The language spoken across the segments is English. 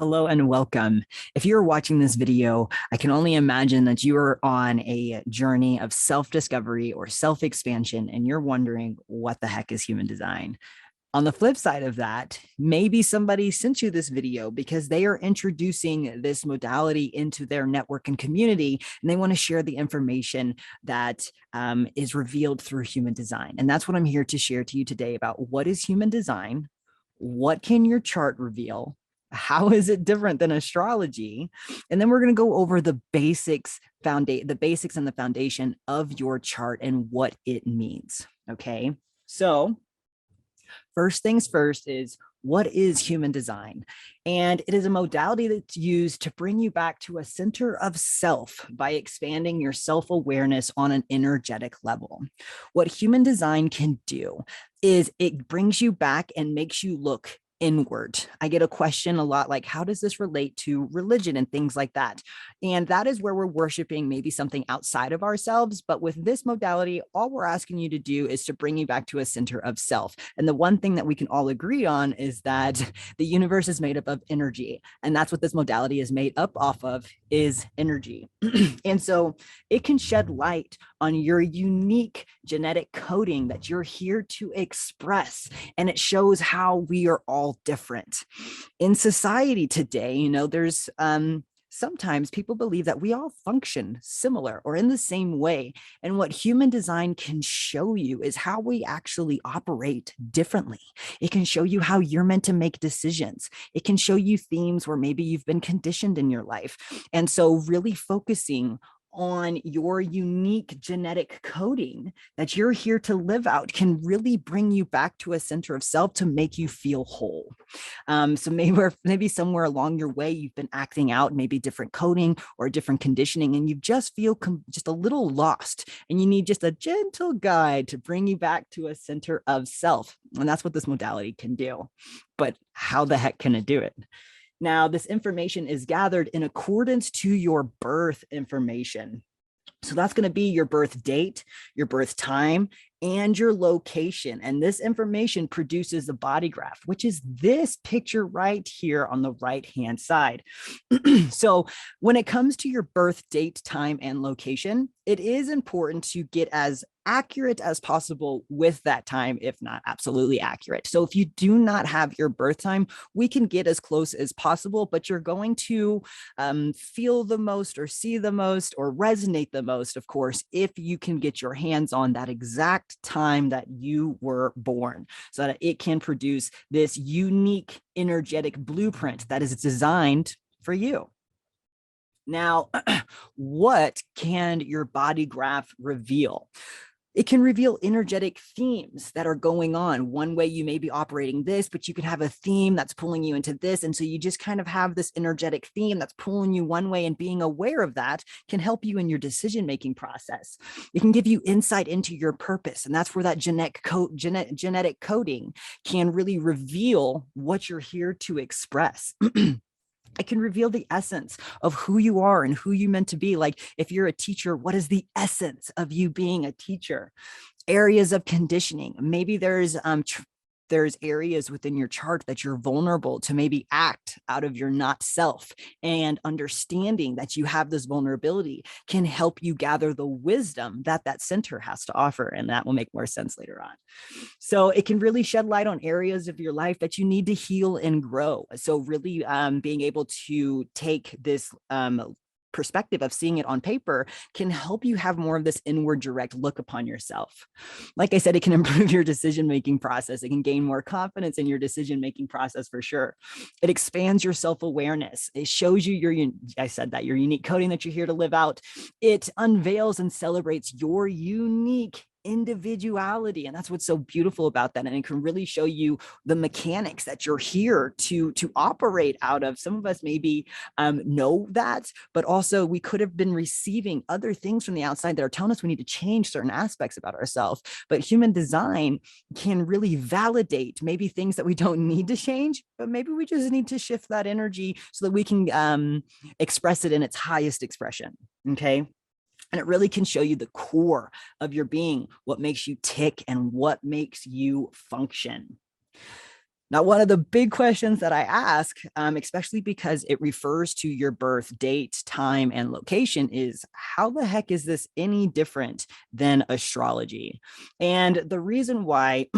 Hello and welcome. If you're watching this video, I can only imagine that you are on a journey of self-discovery or self-expansion, and you're wondering what the heck is human design. On the flip side of that, maybe somebody sent you this video because they are introducing this modality into their network and community, and they want to share the information that is revealed through human design. And that's what I'm here to share to you today about what is human design, what can your chart reveal, how is it different than astrology? And then we're going to go over the basics and the foundation of your chart and what it means. Okay. So first things first is, what is human design? And it is a modality that's used to bring you back to a center of self by expanding your self-awareness on an energetic level. What human design can do is it brings you back and makes you look inward. I get a question a lot like, how does this relate to religion and things like that? And that is where we're worshiping maybe something outside of ourselves. But with this modality, all we're asking you to do is to bring you back to a center of self. And the one thing that we can all agree on is that the universe is made up of energy. And that's what this modality is made up off of, is energy. And so it can shed light on your unique genetic coding that you're here to express. And it shows how we are all different. In society today, there's sometimes people believe that we all function similar or in the same way. And what human design can show you is how we actually operate differently. It can show you how you're meant to make decisions. It can show you themes where maybe you've been conditioned in your life. And so really focusing on your unique genetic coding that you're here to live out can really bring you back to a center of self to make you feel whole. So maybe somewhere along your way, you've been acting out maybe different coding or different conditioning, and you just feel just a little lost, and you need just a gentle guide to bring you back to a center of self. And that's what this modality can do. But how the heck can it do it? Now, this information is gathered in accordance to your birth information. So that's going to be your birth date, your birth time, and your location. And this information produces the body graph, which is this picture right here on the right-hand side. So when it comes to your birth date, time, and location, it is important to get as accurate as possible with that time, if not absolutely accurate. So if you do not have your birth time, we can get as close as possible, but you're going to feel the most or see the most or resonate the most, of course, if you can get your hands on that exact time that you were born, so that it can produce this unique energetic blueprint that is designed for you. Now, what can your body graph reveal? It can reveal energetic themes that are going on. One way you may be operating this, but you could have a theme that's pulling you into this. And so you just kind of have this energetic theme that's pulling you one way, and being aware of that can help you in your decision-making process. It can give you insight into your purpose. And that's where that genetic coding can really reveal what you're here to express. It can reveal the essence of who you are and who you meant to be. Like if you're a teacher, what is the essence of you being a teacher? Areas of conditioning. Maybe there's areas within your chart that you're vulnerable to maybe act out of your not self, and understanding that you have this vulnerability can help you gather the wisdom that that center has to offer. And that will make more sense later on. So it can really shed light on areas of your life that you need to heal and grow. So really being able to take this perspective of seeing it on paper can help you have more of this inward direct look upon yourself. Like I said, it can improve your decision-making process. It can gain more confidence in your decision-making process for sure. It expands your self-awareness. It shows you your unique coding that you're here to live out. It unveils and celebrates your unique individuality. And that's what's so beautiful about that. And it can really show you the mechanics that you're here to operate out of. Some of us maybe know that, but also we could have been receiving other things from the outside that are telling us we need to change certain aspects about ourselves. But human design can really validate maybe things that we don't need to change, but maybe we just need to shift that energy so that we can express it in its highest expression. Okay. And it really can show you the core of your being, what makes you tick and what makes you function. Now, one of the big questions that I ask, especially because it refers to your birth date, time, and location, is how the heck is this any different than astrology? And the reason why,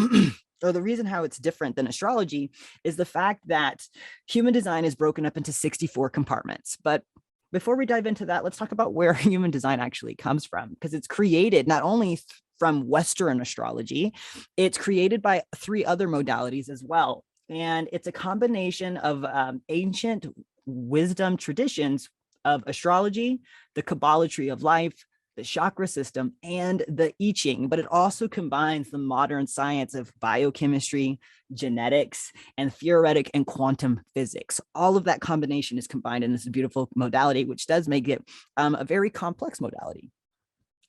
or the reason how it's different than astrology, is the fact that human design is broken up into 64 compartments. But before we dive into that, let's talk about where human design actually comes from, because it's created not only from Western astrology, it's created by 3 other modalities as well. And it's a combination of ancient wisdom traditions of astrology, the Kabbalah tree of life, the chakra system, and the I Ching, but it also combines the modern science of biochemistry, genetics, and theoretic and quantum physics. All of that combination is combined in this beautiful modality, which does make it a very complex modality.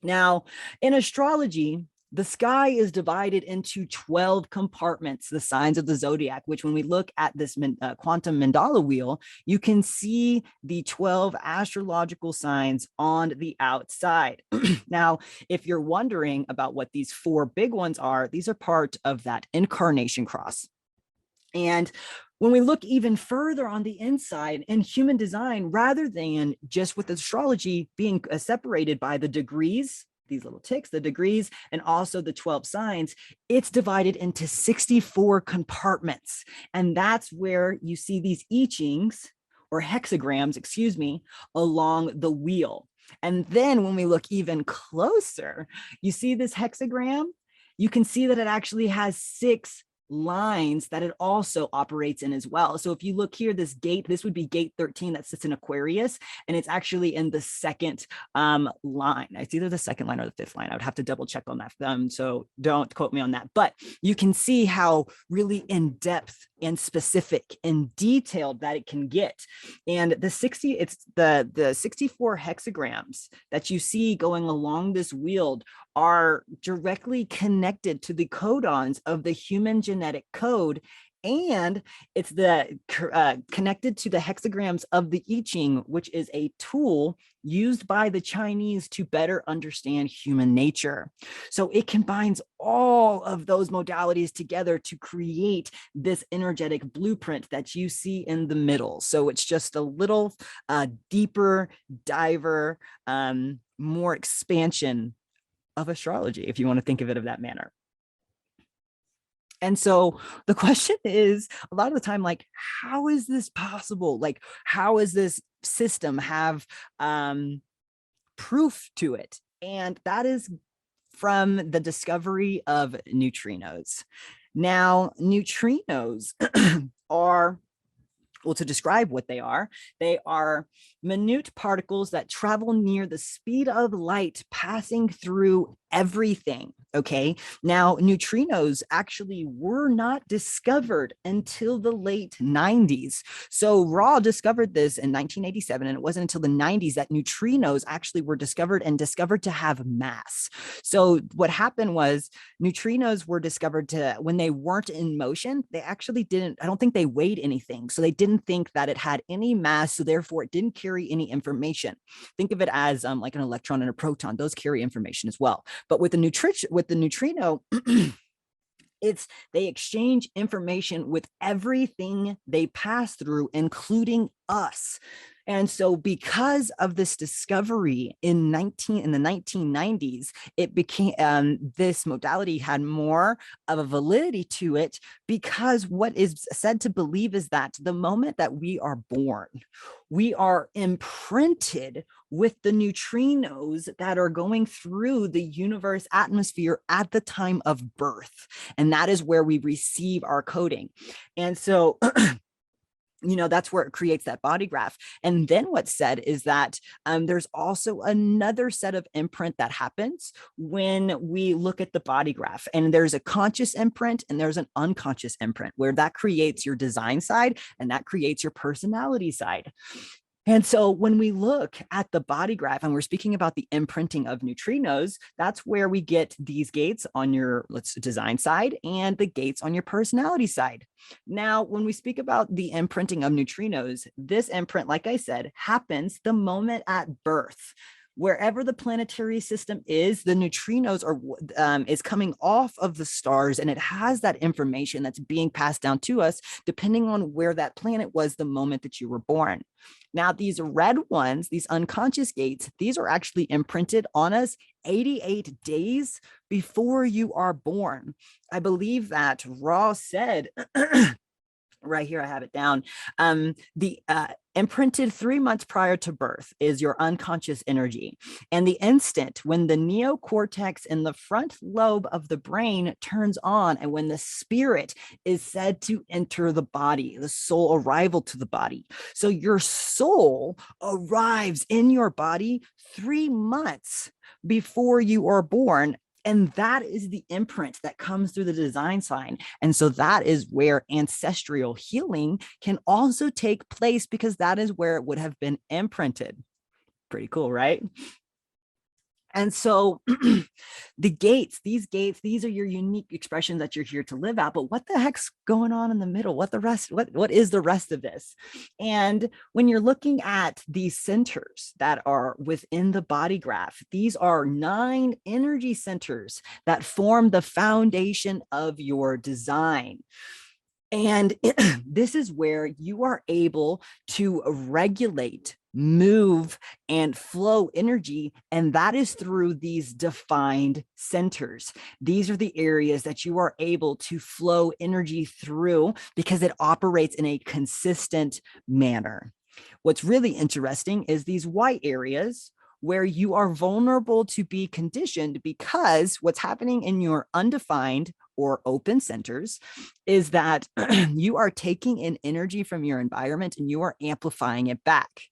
Now, in astrology, the sky is divided into 12 compartments, the signs of the zodiac, which when we look at this quantum mandala wheel, you can see the 12 astrological signs on the outside. Now, if you're wondering about what these 4 big ones are, these are part of that incarnation cross. And when we look even further on the inside in human design, rather than just with astrology being separated by the degrees, these little ticks, the degrees, and also the 12 signs, it's divided into 64 compartments. And that's where you see these I Chings or hexagrams, excuse me, along the wheel. And then when we look even closer, you see this hexagram, you can see that it actually has 6 lines that it also operates in as well. So if you look here, this gate, this would be gate 13 that sits in Aquarius, and it's actually in the second line. It's either the second line or the 5th line. I would have to double check on that. So don't quote me on that, but you can see how really in depth and specific and detailed that it can get. And the 64 hexagrams that you see going along this wheel are directly connected to the codons of the human genetic code. And it's connected to the hexagrams of the I Ching, which is a tool used by the Chinese to better understand human nature. So it combines all of those modalities together to create this energetic blueprint that you see in the middle. So it's just a little deeper diver, more expansion of astrology, if you want to think of it of that manner. And so the question is a lot of the time, like, how is this possible? Like, how is this system have proof to it? And that is from the discovery of neutrinos. Now, neutrinos are, well, to describe what they are minute particles that travel near the speed of light, passing through everything. Okay. Now, neutrinos actually were not discovered until the late 90s. So Ra discovered this in 1987, and it wasn't until the 90s that neutrinos actually were discovered to have mass. So what happened was neutrinos were discovered when they weren't in motion, they actually I don't think they weighed anything. So they didn't think that it had any mass. So therefore it didn't carry any information. Think of it as like an electron and a proton. Those carry information as well. But with the neutrino, they exchange information with everything they pass through, including us. And so because of this discovery in the 1990s, it became this modality had more of a validity to it, because what is said to believe is that the moment that we are born, we are imprinted with the neutrinos that are going through the universe atmosphere at the time of birth. And that is where we receive our coding. And so that's where it creates that body graph. And then what's said is that there's also another set of imprint that happens when we look at the body graph. And there's a conscious imprint and there's an unconscious imprint, where that creates your design side and that creates your personality side. And so when we look at the body graph and we're speaking about the imprinting of neutrinos, that's where we get these gates on your design side and the gates on your personality side. Now, when we speak about the imprinting of neutrinos, this imprint, like I said, happens the moment at birth. wherever the planetary system is, the neutrinos is coming off of the stars, and it has that information that's being passed down to us depending on where that planet was the moment that you were born. Now, these red ones, these unconscious gates, these are actually imprinted on us 88 days before you are born. I believe that Ra said, right here, I have it down. The imprinted 3 months prior to birth is your unconscious energy. And the instant when the neocortex in the front lobe of the brain turns on, and when the spirit is said to enter the body, the soul arrival to the body. So your soul arrives in your body 3 months before you are born. And that is the imprint that comes through the design sign. And so that is where ancestral healing can also take place, because that is where it would have been imprinted. Pretty cool, right? And so the gates, these are your unique expressions that you're here to live out. But what the heck's going on in the middle? What is the rest of this? And when you're looking at these centers that are within the body graph, these are 9 energy centers that form the foundation of your design. And this is where you are able to regulate, move, and flow energy. And that is through these defined centers. These are the areas that you are able to flow energy through because it operates in a consistent manner. What's really interesting is these white areas where you are vulnerable to be conditioned, because what's happening in your undefined or open centers is that you are taking in energy from your environment and you are amplifying it back.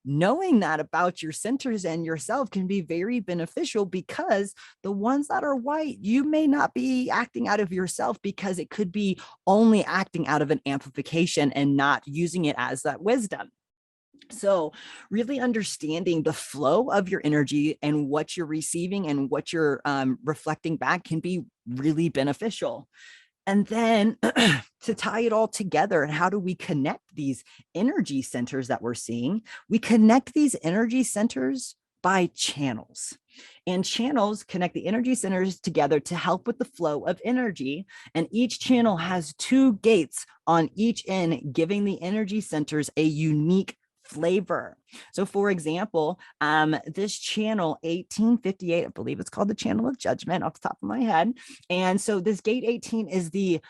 Knowing that about your centers and yourself can be very beneficial, because the ones that are white, you may not be acting out of yourself, because it could be only acting out of an amplification and not using it as that wisdom. So really understanding the flow of your energy and what you're receiving and what you're reflecting back can be really beneficial. And then to tie it all together, and how do we connect these energy centers that we're seeing? We connect these energy centers by channels. And channels connect the energy centers together to help with the flow of energy. And each channel has 2 gates on each end, giving the energy centers a unique flavor. So for example, this channel 1858, I believe it's called the channel of judgment off the top of my head. And so this gate 18 is the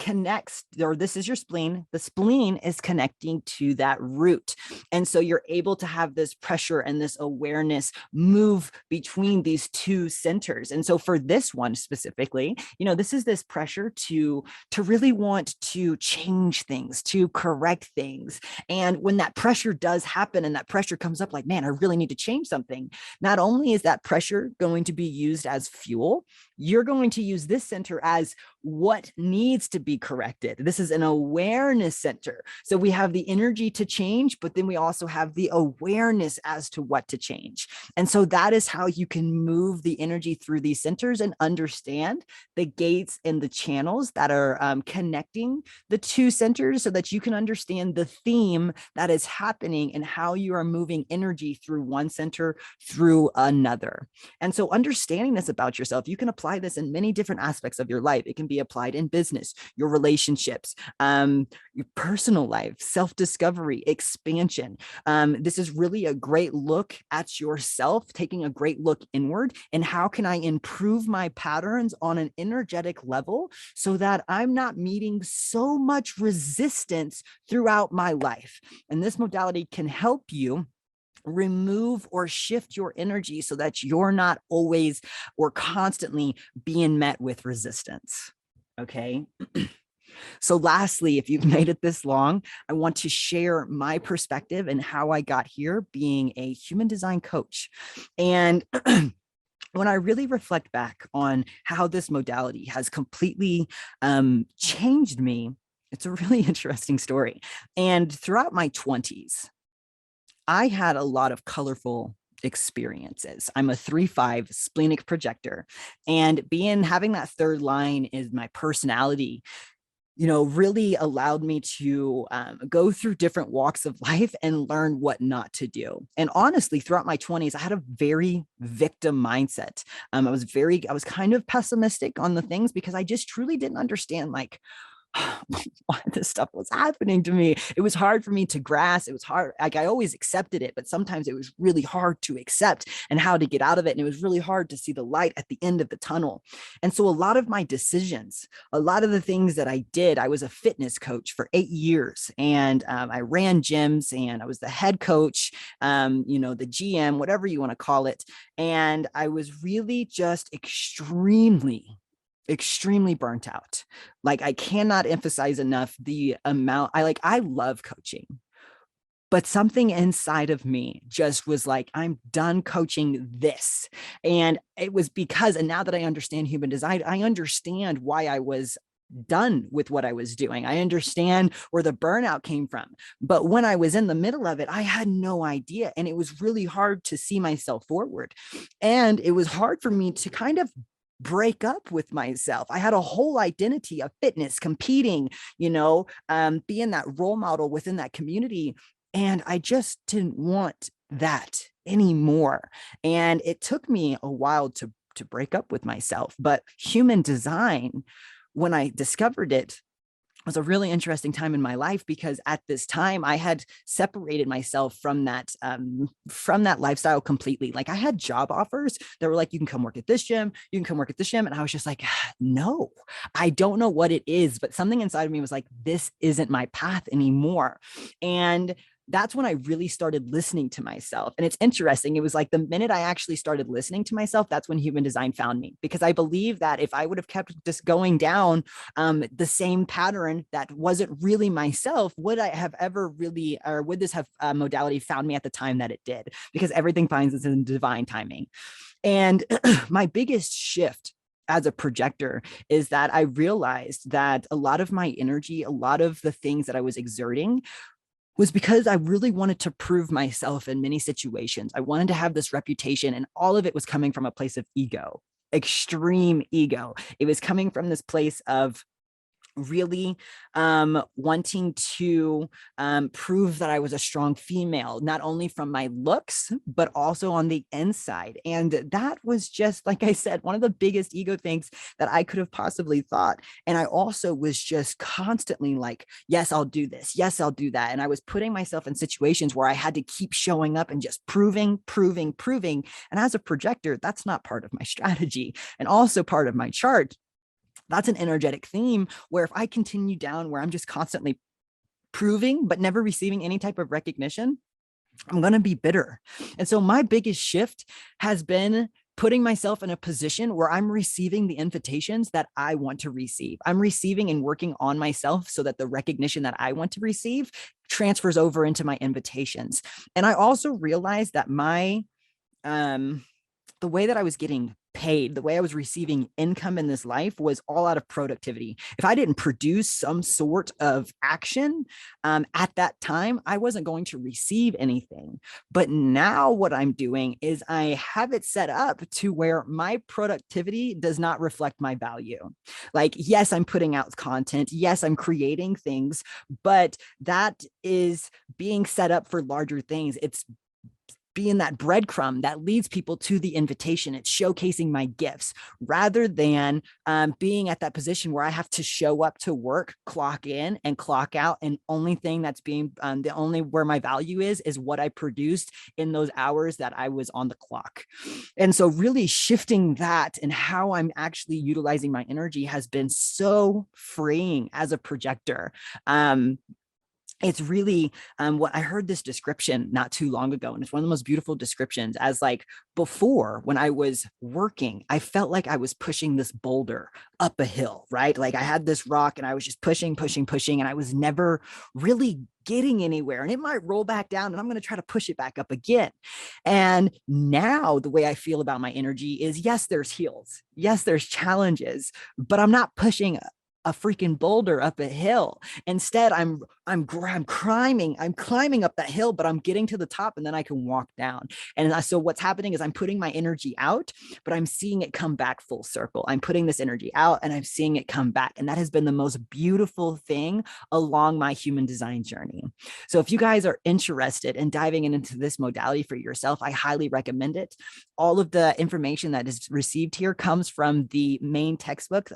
connects, or this is your spleen. The spleen is connecting to that root. And so you're able to have this pressure and this awareness move between these 2 centers. And so for this one specifically, this is this pressure to really want to change things, to correct things. And when that pressure does happen and that pressure comes up, like, man, I really need to change something. Not only is that pressure going to be used as fuel, you're going to use this center as what needs to be corrected. This is an awareness center. So we have the energy to change, but then we also have the awareness as to what to change. And so that is how you can move the energy through these centers and understand the gates and the channels that are connecting the 2 centers, so that you can understand the theme that is happening and how you are moving energy through one center through another. And so understanding this about yourself, you can apply this in many different aspects of your life. It can be applied in business, your relationships, your personal life, self-discovery, expansion. This is really a great look at yourself, taking a great look inward, and how can I improve my patterns on an energetic level so that I'm not meeting so much resistance throughout my life. And this modality can help you remove or shift your energy so that you're not always or constantly being met with resistance. Okay. So lastly, if you've made it this long, I want to share my perspective and how I got here being a human design coach. And when I really reflect back on how this modality has completely changed me, it's a really interesting story. And throughout my 20s, I had a lot of colorful experiences. I'm a 3/5 splenic projector, and having that third line is my personality. really allowed me to go through different walks of life and learn what not to do. And honestly, throughout my 20s, I had a very victim mindset. I was kind of pessimistic on the things because I just truly didn't understand like why this stuff was happening to me. It was hard for me to grasp. It was hard. Like I always accepted it, but sometimes it was really hard to accept and how to get out of it. And it was really hard to see the light at the end of the tunnel. And so a lot of my decisions, a lot of the things that I did, I was a fitness coach for 8 years, and I ran gyms, and I was the head coach, the GM, whatever you want to call it. And I was really just extremely burnt out. Like I cannot emphasize enough the amount I love coaching, but something inside of me just was like, I'm done coaching this. And it was because, and now that I understand human design, I understand why I was done with what I was doing. I understand where the burnout came from. But when I was in the middle of it, I had no idea. And it was really hard to see myself forward. And it was hard for me to kind of break up with myself. I had a whole identity of fitness, competing, being that role model within that community. And I just didn't want that anymore. And it took me a while to break up with myself. But human design, when I discovered it, was a really interesting time in my life, because at this time I had separated myself from that lifestyle completely. Like I had job offers that were like, you can come work at this gym, you can come work at this gym. And I was just like, no, I don't know what it is, but something inside of me was like, this isn't my path anymore. And that's when I really started listening to myself. And it's interesting. It was like the minute I actually started listening to myself, that's when human design found me, because I believe that if I would have kept just going down the same pattern that wasn't really myself, would I have ever really, or would this have modality found me at the time that it did? Because everything finds us in divine timing. And my biggest shift as a projector is that I realized that a lot of my energy, a lot of the things that I was exerting was because I really wanted to prove myself in many situations. I wanted to have this reputation, and all of it was coming from a place of ego, extreme ego. It was coming from this place of really wanting to prove that I was a strong female, not only from my looks, but also on the inside. And that was just, like I said, one of the biggest ego things that I could have possibly thought. And I also was just constantly like, yes, I'll do this. Yes, I'll do that. And I was putting myself in situations where I had to keep showing up and just proving. And as a projector, that's not part of my strategy, and also part of my chart. That's an energetic theme where if I continue down where I'm just constantly proving but never receiving any type of recognition, I'm going to be bitter. And so my biggest shift has been putting myself in a position where I'm receiving the invitations that I want to receive. I'm receiving and working on myself so that the recognition that I want to receive transfers over into my invitations. And I also realized that the way that I was getting paid, the way I was receiving income in this life was all out of productivity. If I didn't produce some sort of action at that time, I wasn't going to receive anything. But now what I'm doing is I have it set up to where my productivity does not reflect my value. Like, yes, I'm putting out content. Yes, I'm creating things, but that is being set up for larger things. It's being that breadcrumb that leads people to the invitation. It's showcasing my gifts rather than being at that position where I have to show up to work, clock in and clock out. And only thing that's being the only where my value is what I produced in those hours that I was on the clock. And so really shifting that and how I'm actually utilizing my energy has been so freeing as a projector. It's really what I heard this description not too long ago. And it's one of the most beautiful descriptions as like before when I was working, I felt like I was pushing this boulder up a hill, right? Like I had this rock and I was just pushing. And I was never really getting anywhere, and it might roll back down and I'm going to try to push it back up again. And now the way I feel about my energy is, yes, there's hills. Yes, there's challenges, but I'm not pushing a freaking boulder up a hill. Instead, I'm climbing up that hill, but I'm getting to the top and then I can walk down. And so what's happening is I'm putting my energy out, but I'm seeing it come back full circle. I'm putting this energy out and I'm seeing it come back. And that has been the most beautiful thing along my human design journey. So if you guys are interested in diving into this modality for yourself, I highly recommend it. All of the information that is received here comes from the main textbook,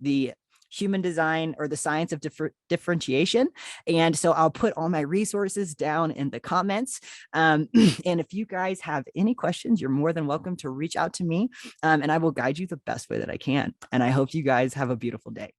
the Human Design or the Science of Differentiation. And so I'll put all my resources down in the comments. And if you guys have any questions, you're more than welcome to reach out to me, and I will guide you the best way that I can. And I hope you guys have a beautiful day.